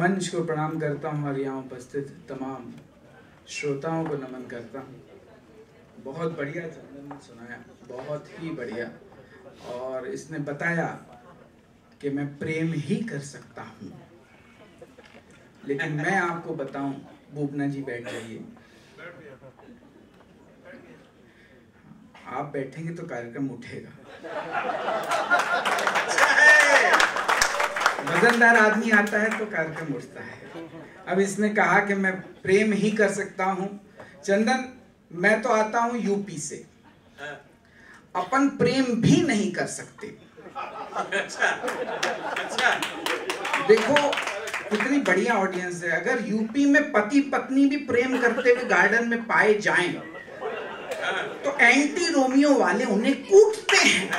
मंच को प्रणाम करता हूँ और यहाँ उपस्थित तमाम श्रोताओं को नमन करता हूँ। बहुत बढ़िया चंदन ने सुनाया, बहुत ही बढ़िया। और इसने बताया कि मैं प्रेम ही कर सकता हूँ, लेकिन मैं आपको बताऊं, बूबना जी बैठ जाइए, आप बैठेंगे तो कार्यक्रम उठेगा। वजनदार आदमी आता है तो कार्यक्रम उठता है। अब इसने कहा कि मैं प्रेम ही कर सकता हूं। चंदन, मैं तो आता हूं यूपी से, अपन प्रेम भी नहीं कर सकते। देखो कितनी बढ़िया ऑडियंस है। अगर यूपी में पति पत्नी भी प्रेम करते हुए गार्डन में पाए जाएं तो एंटी रोमियो वाले उन्हें कूटते हैं।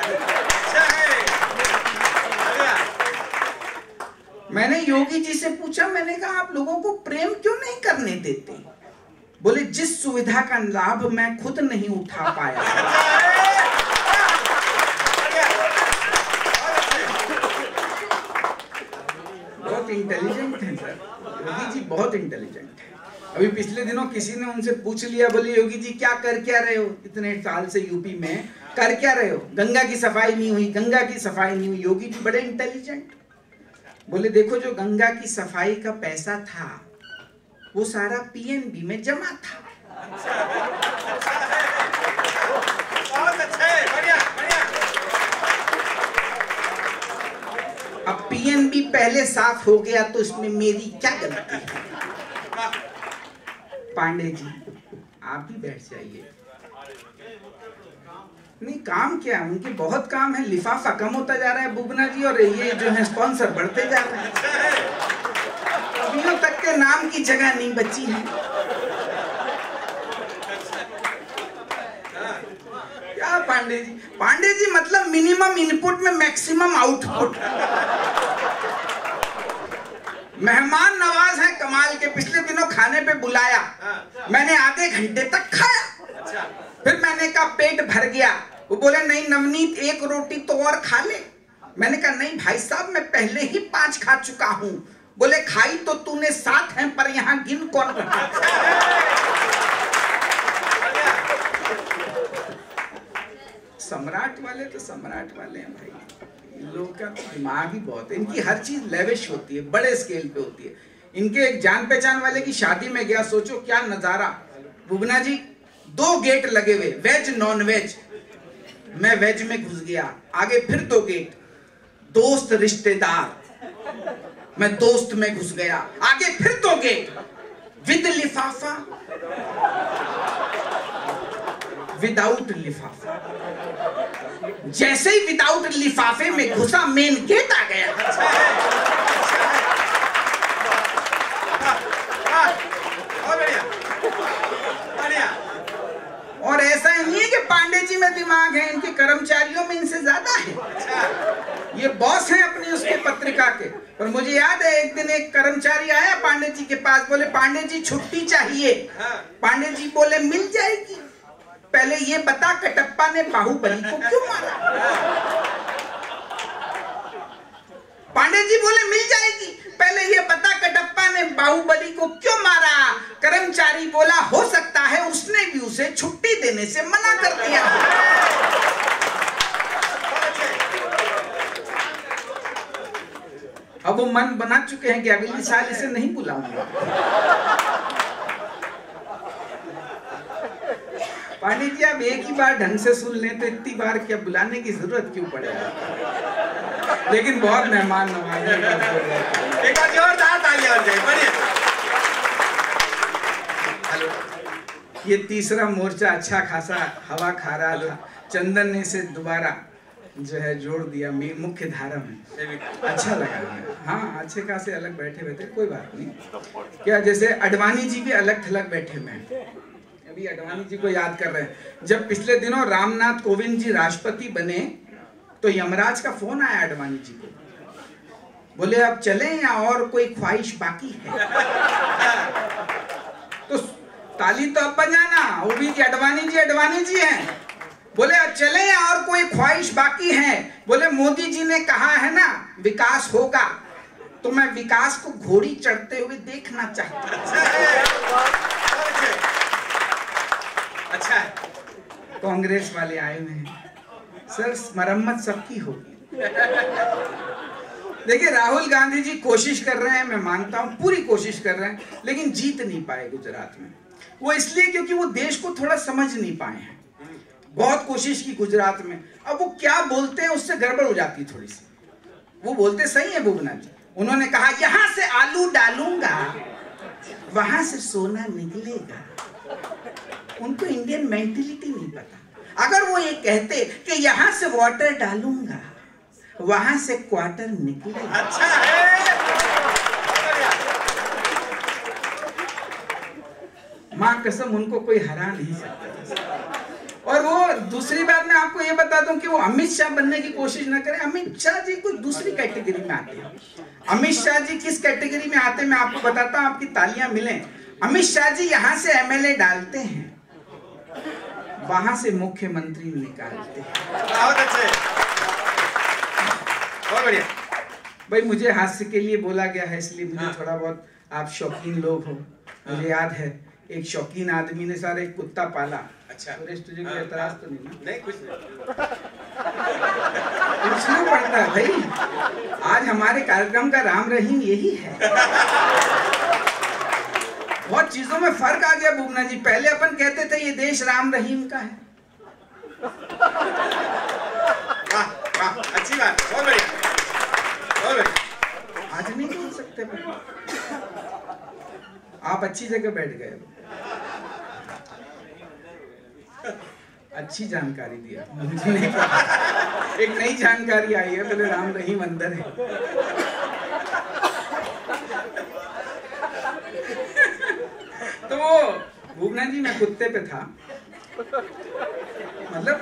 मैंने योगी जी से पूछा, मैंने कहा आप लोगों को प्रेम क्यों नहीं करने देते? बोले जिस सुविधा का लाभ मैं खुद नहीं उठा पाया। बहुत इंटेलिजेंट है सर, योगी जी बहुत इंटेलिजेंट है। अभी पिछले दिनों किसी ने उनसे पूछ लिया, बोले योगी जी क्या कर क्या रहे हो, इतने साल से यूपी में कर क्या रहे हो? गंगा की सफाई नहीं हुई, गंगा की सफाई नहीं हुई। योगी जी बड़े इंटेलिजेंट, बोले देखो जो गंगा की सफाई का पैसा था वो सारा पीएनबी में जमा था। बहुत अच्छा है, बढ़िया बढ़िया। अब पीएनबी पहले साफ हो गया तो इसमें मेरी क्या गलती है? पांडे जी आप भी बैठ जाइए। नहीं काम क्या है, उनके बहुत काम है। लिफाफा कम होता जा रहा है बूबना जी, और ये जो है स्पॉन्सर बढ़ते जा रहे हैं। अभियों तक के नाम की जगह नहीं बची है। क्या पांडे जी? पांडे जी मतलब मिनिमम इनपुट में मैक्सिमम आउटपुट। मेहमान नवाज है कमाल के। पिछले दिनों खाने पे बुलाया, मैंने आधे घंटे तक खाया। फिर मैंने कहा पेट भर गया, वो बोले नहीं नवनीत एक रोटी तो और खा ले। मैंने कहा नहीं भाई साहब मैं पहले ही 5 खा चुका हूं। बोले खाई तो तूने 7 हैं, पर यहां गिन कौन रहा? सम्राट वाले तो सम्राट वाले हैं भाई, इन लोगों का दिमाग ही बहुत है। इनकी हर चीज लेविश होती है, बड़े स्केल पे होती है। इनके एक जान पहचान वाले की शादी में गया, सोचो क्या नजारा। बुबना जी 2 गेट लगे हुए, वेज नॉन वेज। मैं वेज में घुस गया, आगे फिर 2 गेट, दोस्त रिश्तेदार। मैं दोस्त में घुस गया, आगे फिर 2 गेट, विद लिफाफा विदाउट लिफाफा। जैसे ही विदाउट लिफाफे में घुसा मेन गेट आ गया। और ऐसा नहीं है कि पांडे जी में दिमाग है, इनके कर्मचारियों में इनसे ज्यादा है। ये बॉस हैं अपनी उसके पत्रिका के। पर मुझे याद है एक दिन एक कर्मचारी आया पांडे जी के पास, बोले पांडे जी छुट्टी चाहिए। पांडे जी बोले मिल जाएगी, पहले ये बता कटप्पा ने बाहुबली को क्यों मारा? पांडे जी बोले मिल जाएगी, पहले ये बता कटप्पा ने बाहुबली को क्यों मारा? कर्मचारी बोला हो सकता है उसने भी उसे छुट्टी देने से मना कर दिया। अब वो मन बना चुके हैं कि अगले साल इसे नहीं बुलाऊंगा। पांडे जी आप एक ही बार ढंग से सुन लें तो इतनी बार क्या बुलाने की जरूरत क्यों पड़ेगा? लेकिन बहुत मेहमान नवाजी। एक बार जोरदार ताली हो जाए, बढ़िया। हेलो, ये तीसरा मोर्चा अच्छा खासा हवा खा रहा था। चंदन ने इसे दोबारा जो है जोड़ दिया मुख्य धारा में। अच्छा लगा हमें। हाँ अच्छे खासे अलग बैठे हुए थे, कोई बात नहीं। क्या जैसे अडवाणी जी भी अलग थलग बैठे हुए हैं। अभी अडवाणी जी को याद कर रहे हैं, जब पिछले दिनों रामनाथ कोविंद जी राष्ट्रपति बने तो यमराज का फोन आया अडवाणी जी को, बोले अब चले या और कोई ख्वाहिश बाकी है? तो ताली तो अब बजाना, वो भी अडवाणी जी हैं। बोले अब चले या और कोई ख्वाहिश बाकी है? बोले मोदी जी ने कहा है ना विकास होगा। तो मैं विकास को घोड़ी चढ़ते हुए देखना चाहता हूं। अच्छा है। कांग्रेस वाले आए हुए हैं, सर मरम्मत सबकी होगी। देखिए राहुल गांधी जी कोशिश कर रहे हैं, मैं मानता हूं पूरी कोशिश कर रहे हैं, लेकिन जीत नहीं पाए गुजरात में। वो इसलिए क्योंकि वो देश को थोड़ा समझ नहीं पाए हैं। बहुत कोशिश की गुजरात में, अब वो क्या बोलते हैं उससे गड़बड़ हो जाती थोड़ी सी। वो बोलते सही है बुबना जी, उन्होंने कहा यहां से आलू डालूंगा वहां से सोना निकलेगा। उनको इंडियन मेंटेलिटी नहीं पता। अगर वो ये कहते कि यहां से वाटर डालूंगा वहां से क्वार्टर निकलेगा। अच्छा है। मां कसम उनको कोई हरा नहीं सकता। और वो दूसरी बात मैं आपको ये बता दूं कि वो अमित शाह बनने की कोशिश ना करें। अमित शाह जी कोई दूसरी कैटेगरी में आते हैं। अमित शाह जी किस कैटेगरी में आते हैं मैं आपको बताता हूं, आपकी तालियां मिलें। अमित शाह जी यहां से एमएलए डालते हैं, वहां से मुख्यमंत्री निकालते हैं। बहुत अच्छे, बहुत बढ़िया। भाई मुझे हास्य के लिए बोला गया है, इसलिए मुझे थोड़ा बहुत, आप शौकीन लोग हो। मुझे याद है एक शौकीन आदमी ने सारे एक कुत्ता पाला। अच्छा, तुझे कोई एतराज तो नहीं ना? नहीं, कुछ नहीं। पूछना पड़ता है भाई, आज हमारे कार्यक्रम का राम रहीम यही है। बहुत चीजों में फर्क आ गया बुबना जी। पहले अपन कहते थे ये देश राम रहीम का है। वाह वाह, अच्छी बात, बहुत बढ़िया, बहुत बढ़िया। आज नहीं बोल सकते भाई, आप अच्छी जगह बैठ गए। अच्छी जानकारी दिया, मुझे नहीं पता। एक नई जानकारी आई है, बोले राम रहीम अंदर है। तो वो भूगना जी मैं कुत्ते पे था, मतलब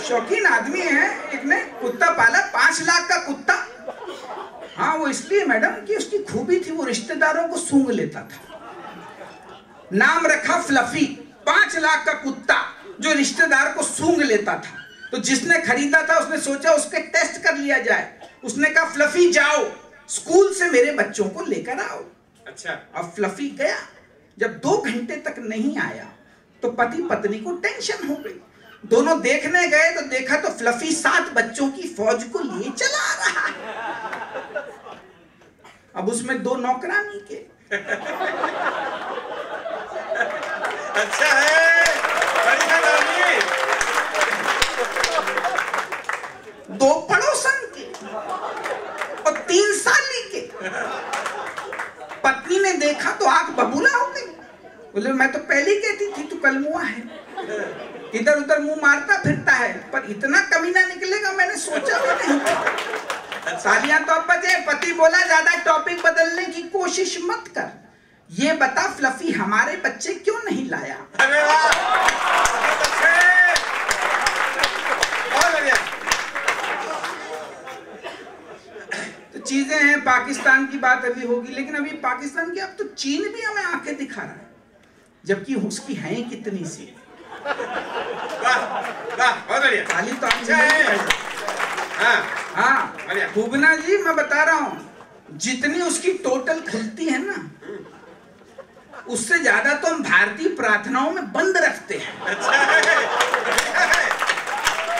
शौकीन आदमी है, एक ने कुत्ता पाला, 5 लाख का कुत्ता। हाँ वो इसलिए मैडम कि उसकी खूबी थी, वो रिश्तेदारों को सूंघ लेता था। नाम रखा फ्लफी, 5 लाख का कुत्ता जो रिश्तेदार को सूंघ लेता था। तो जिसने खरीदा था उसने सोचा उसके टेस्ट कर लिया जाए। उसने कहा फ्लफी जाओ स्कूल से मेरे बच्चों को लेकर आओ। अच्छा, अब फ्लफी गया। जब 2 घंटे तक नहीं आया तो पति पत्नी को टेंशन हो गई। दोनों देखने गए तो देखा तो फ्लफी 7 बच्चों की फौज को लिए चला रहा है। अब उसमें 2 नौकरानी के। अच्छा है, बढ़िया नानी। 2 पड़ोसन के और 3 साली के। पत्नी ने देखा तो आंख बबूला हो गई। बोले मैं तो पहले ही कहती थी तू कलमुआ है, इधर उधर मुंह मारता फिरता है, पर इतना कमीना निकलेगा मैंने सोचा भी नहीं। सालियां तो अब बजे। पति बोला ज्यादा टॉपिक बदलने की कोशिश मत कर, ये बता फ्लफी हमारे बच्चे क्यों नहीं लाया। अरे वाह, बहुत बढ़िया। तो चीजें हैं, पाकिस्तान की बात अभी होगी, लेकिन अभी पाकिस्तान की, अब तो चीन भी हमें आंखें दिखा रहा है, जबकि उसकी है कितनी सी। वाह वाह, बहुत बढ़िया। खाली तो अच्छा है। हाँ हाँ बढ़िया। भूबना जी मैं बता रहा हूँ, जितनी उसकी टोटल खुलती है ना, उससे ज्यादा तो हम भारतीय प्रार्थनाओं में बंद रखते हैं। अच्छा है,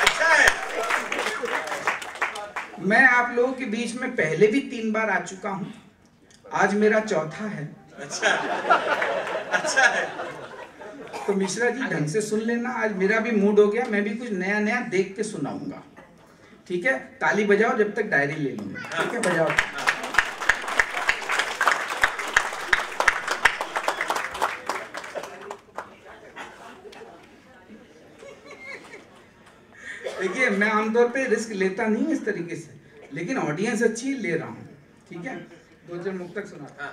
अच्छा है। मैं आप लोगों के बीच में पहले भी 3 बार आ चुका हूँ, आज मेरा चौथा है। अच्छा, अच्छा है। तो मिश्रा जी ढंग से सुन लेना, आज मेरा भी मूड हो गया, मैं भी कुछ नया नया देख के सुनाऊंगा। ठीक है, ताली बजाओ, जब तक डायरी ले लूंगा। ठीक है, बजाओ। देखिए मैं आमतौर पे रिस्क लेता नहीं इस तरीके से, लेकिन ऑडियंस अच्छी ले रहा हूँ। ठीक है, 2 चरण मुक्तक सुनाता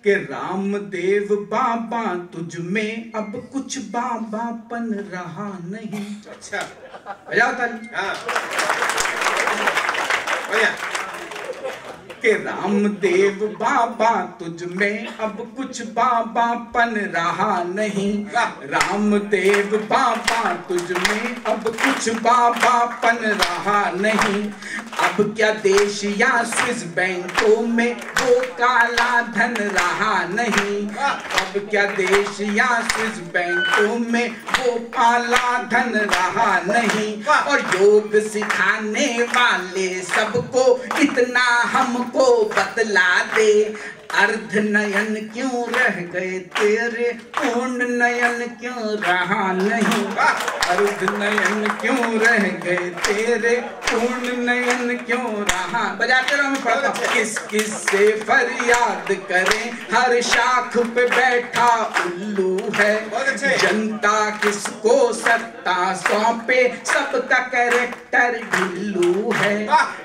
कि रामदेव बाबा तुझ में अब कुछ बाबापन रहा नहीं। अच्छा, बजाओ ताली। हाँ बढ़िया। कि रामदेव बाबा तुझ में अब कुछ बाबापन रहा नहीं। रामदेव बाबा तुझ में अब कुछ बाबापन रहा नहीं। अब क्या देश या स्विस बैंकों में वो काला धन रहा नहीं, अब क्या देश या स्विस बैंकों में वो काला धन रहा नहीं। और योग सिखाने वाले सबको इतना हमको बतला दे, अर्ध नयन क्यों रह गए तेरे, पूर्ण नयन क्यों रहा नहीं, अर्ध नयन क्यों रह गए तेरे, पूर्ण नयन क्यों रहा। बजाते रहो, मैं पढ़ता हूँ। किस किस से फरियाद करें, हर शाख पे बैठा उल्लू है, जनता किसको सत्ता सौंपे, सबका कैरेक्टर ढिल्लू है,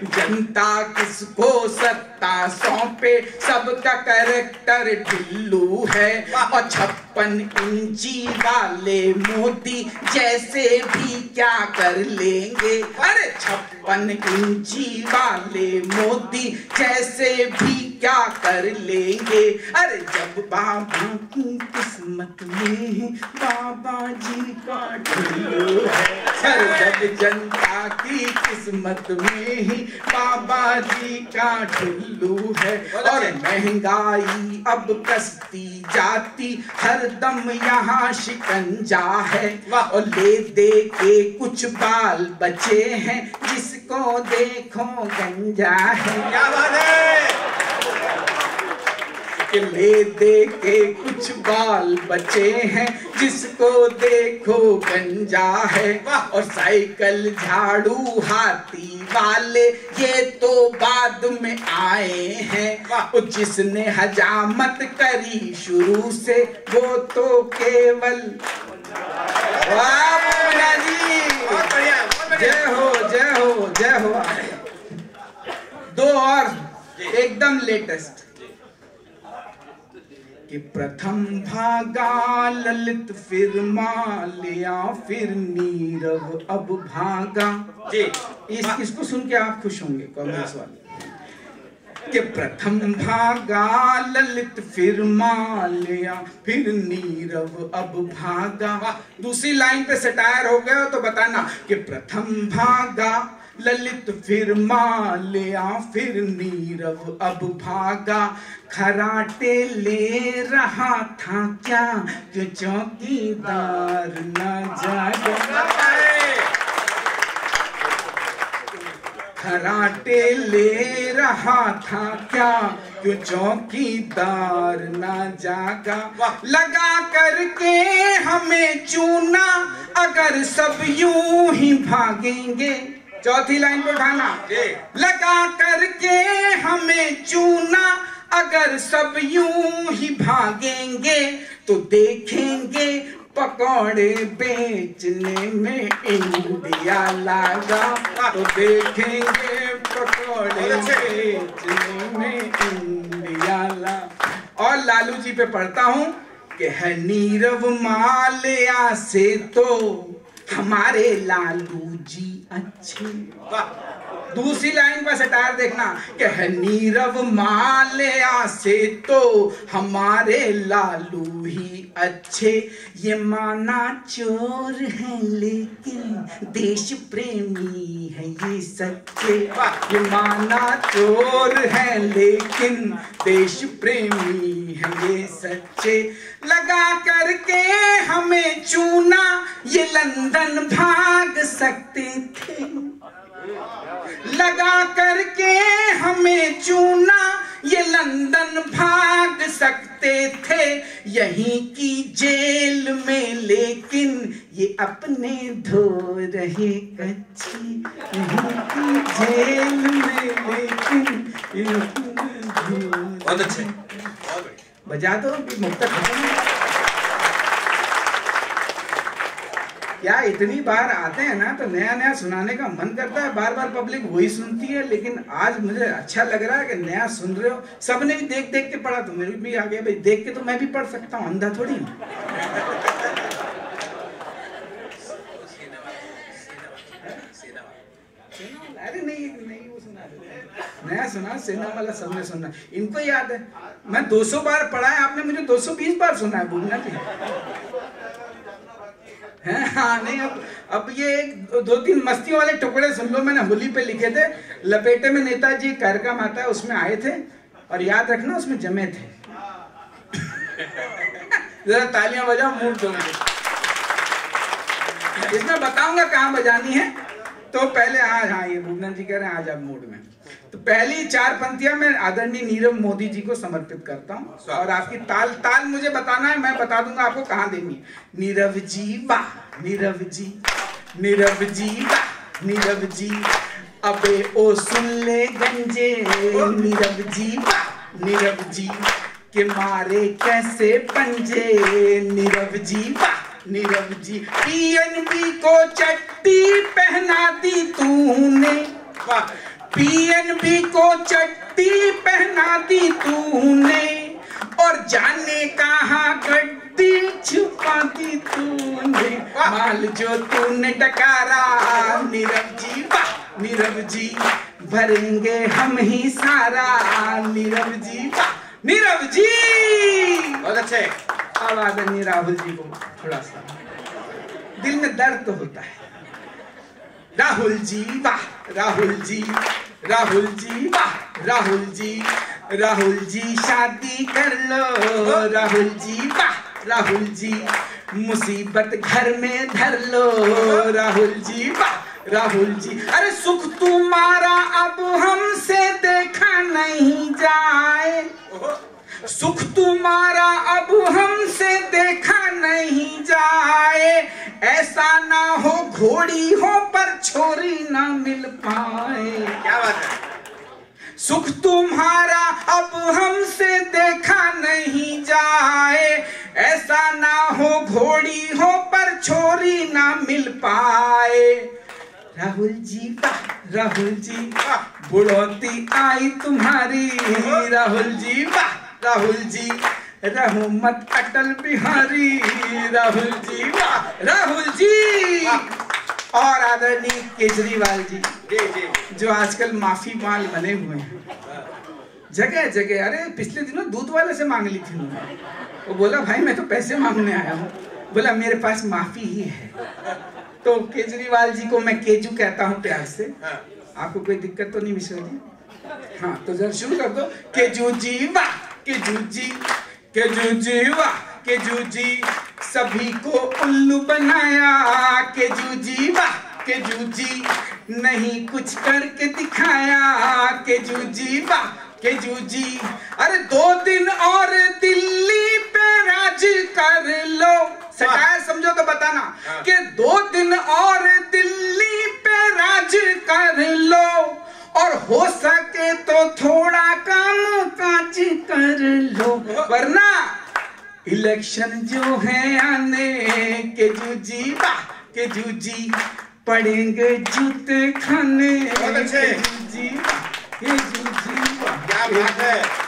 जनता किसको सत्ता सौंपे, सबका कैरेक्टर ढिल्लू है। और 56 इंची वाले मोदी जैसे भी क्या कर लेंगे, अरे 56 इंची वाले मोदी जैसे भी क्या कर लेंगे। अरे जब बाबा की किस्मत में बाबा जी का ढिल्लू है, अरे जब जनता की किस्मत में ही बाबा जी का ढिल्लू है। और महंगाई अब कसती जाती, हर दम यहाँ शिकंजा है, और ले दे के कुछ बाल बचे हैं, जिसको देखो गंजा है। क्या बात है, कि ले दे के कुछ बाल बचे हैं, जिसको देखो गंजा है। और साइकिल झाड़ू हाथी वाले ये तो बाद में आए हैं, जिसने हजामत करी शुरू से वो तो केवल। वाह जी, जय हो जय हो जय हो। दो और एकदम लेटेस्ट, कि प्रथम भागा ललित फिर माल्या फिर नीरव अब भागा। इसको सुन के आप खुश होंगे कांग्रेस वाले, कि प्रथम भागा ललित फिर माल्या फिर नीरव अब भागा। दूसरी लाइन पे सटायर हो गया तो बताना, कि प्रथम भागा ललित फिर माल्या फिर नीरव अब भागा। खराटे ले रहा था क्या, जो चौकीदार न जागा। खराटे ले रहा था क्या, जो चौकीदार न जागा। लगा करके हमें चूना, अगर सब यूं ही भागेंगे। चौथी लाइन पे उठाना, लगा करके हमें चूना, अगर सब यूं ही भागेंगे, तो देखेंगे पकौड़े बेचने में इंडिया लागा। तो देखेंगे पकौड़े बेचने में इंडिया लागा। और लालू जी पे पढ़ता हूँ, कि है नीरव माल्या से तो हमारे लालू जी अच्छे। दूसरी लाइन पर सटार देखना, कि है नीरव माल्या से तो हमारे लालू ही अच्छे। ये माना चोर है लेकिन देश प्रेमी है ये सच्चे। ये माना चोर है लेकिन देश प्रेमी है ये सच्चे। लगा करके हमें चूना, ये लंदन भाग सकते थे। लगा करके हमें चूना, ये लंदन भाग सकते थे। यहीं की जेल में लेकिन ये अपने धो रहे कच्ची। यहीं की जेल में लेकिन ये अपने धो। बहुत अच्छे, बजा दो कि मुक्ता खत्म। क्या इतनी बार आते हैं ना तो नया नया सुनाने का मन करता है, बार बार पब्लिक वही सुनती है। लेकिन आज मुझे अच्छा लग रहा है कि नया सुन रहे हो। सबने भी देख देख के पढ़ा तो मेरे भी आ गया भाई, देख के तो मैं भी पढ़ सकता हूँ, अंधा थोड़ी। अरे नहीं नहीं, वो सुना नया सुना, सेना वाला सबने सुना, इनको याद है। मैं 200 बार पढ़ा है, आपने मुझे 220 बार सुना है, भूलना नहीं। हैं? हाँ नहीं, अब ये 2-3 मस्ती वाले टुकड़े सुन लो, मैंने होली पे लिखे थे। लपेटे में नेताजी कार्यक्रम आता है, उसमें आए थे, और याद रखना उसमें जमे थे। जरा तालियां बजाओ, मूड दोगे। इसमें बताऊंगा कहाँ बजानी है। तो पहले आज, हाँ ये भूपन जी कह रहे हैं आज आप मूड में। तो पहली 4 पंक्तियां मैं आदरणीय नीरव मोदी जी को समर्पित करता हूँ, और आपकी ताल मुझे बताना है, मैं बता दूंगा आपको कहाँ देनी है। नीरव जी वाह, नीरव जी, नीरव जी वाह, नीरव जी, अबे ओ सुन ले गंजे, नीरव जी वाह, नीरव जी, के मारे कैसे पंजे, नीरव जी वाह, नीरव जी, पीएनबी को चट्टी पहना दी तूने, पीएनबी को चट्टी पहना दी तूने, और जाने कहाँ गड्डी छुपा दी तूने, माल जो तूने टकारा, नीरव जी वाह, नीरव जी, भरेंगे हम ही सारा, नीरव जी वाह, नीरव जी। बहुत अच्छे। अब आदरणीय राहुल जी को थोड़ा सा दिल में दर्द तो होता है। राहुल जी वाह, राहुल जी, राहुल जी वाह, राहुल जी, राहुल जी शादी कर लो, राहुल जी वाह, राहुल जी, मुसीबत घर में धर लो, राहुल जी वाह, राहुल जी, अरे सुख तुम्हारा अब हमसे देखा नहीं जाए, सुख तुम्हारा अब हमसे देखा नहीं जाए, ऐसा ना हो घोड़ी हो पर छोरी ना मिल पाए। क्या बात है। सुख तुम्हारा अब हमसे देखा नहीं जाए, ऐसा ना हो घोड़ी हो पर छोरी ना मिल पाए। राहुल जी वाह, राहुल जी, बुढ़ौती आई तुम्हारी, राहुल जी वाह, राहुल जी, रहो मत अटल बिहारी, राहुल जी वाह, राहुल जी। और आदरणीय केजरीवाल जी, जो आजकल माफी माल बने हुए हैं जगह जगह। अरे पिछले दिनों दूध वाले से मांग ली थी उन्होंने, वो बोला भाई मैं तो पैसे मांगने आया हूँ, बोला मेरे पास माफी ही है। तो केजरीवाल जी को मैं केजू कहता हूँ प्यार से। आपको कोई दिक्कत तो नहीं मिश्रा जी? हाँ तो जरा शुरू कर दो। केजू जी वाह, केजू जी, केजू जी वाह, केजू जी, सभी को उल्लू बनाया, केजू जी वाह, केजू जी, नहीं कुछ करके दिखाया, केजू जी वाह, केजू जी, अरे 2 दिन और दिल्ली पे राज कर लो। सटायर समझो तो बताना कि 2 दिन और दिल्ली पे राज कर लो, और हो सके तो थोड़ा काम काज कर लो, वरना इलेक्शन जो है आने, केजू जी वाह, केजू जी, पड़ेंगे जूते खाने, केजू जी वाह, केजू जी वाह। क्या बात है।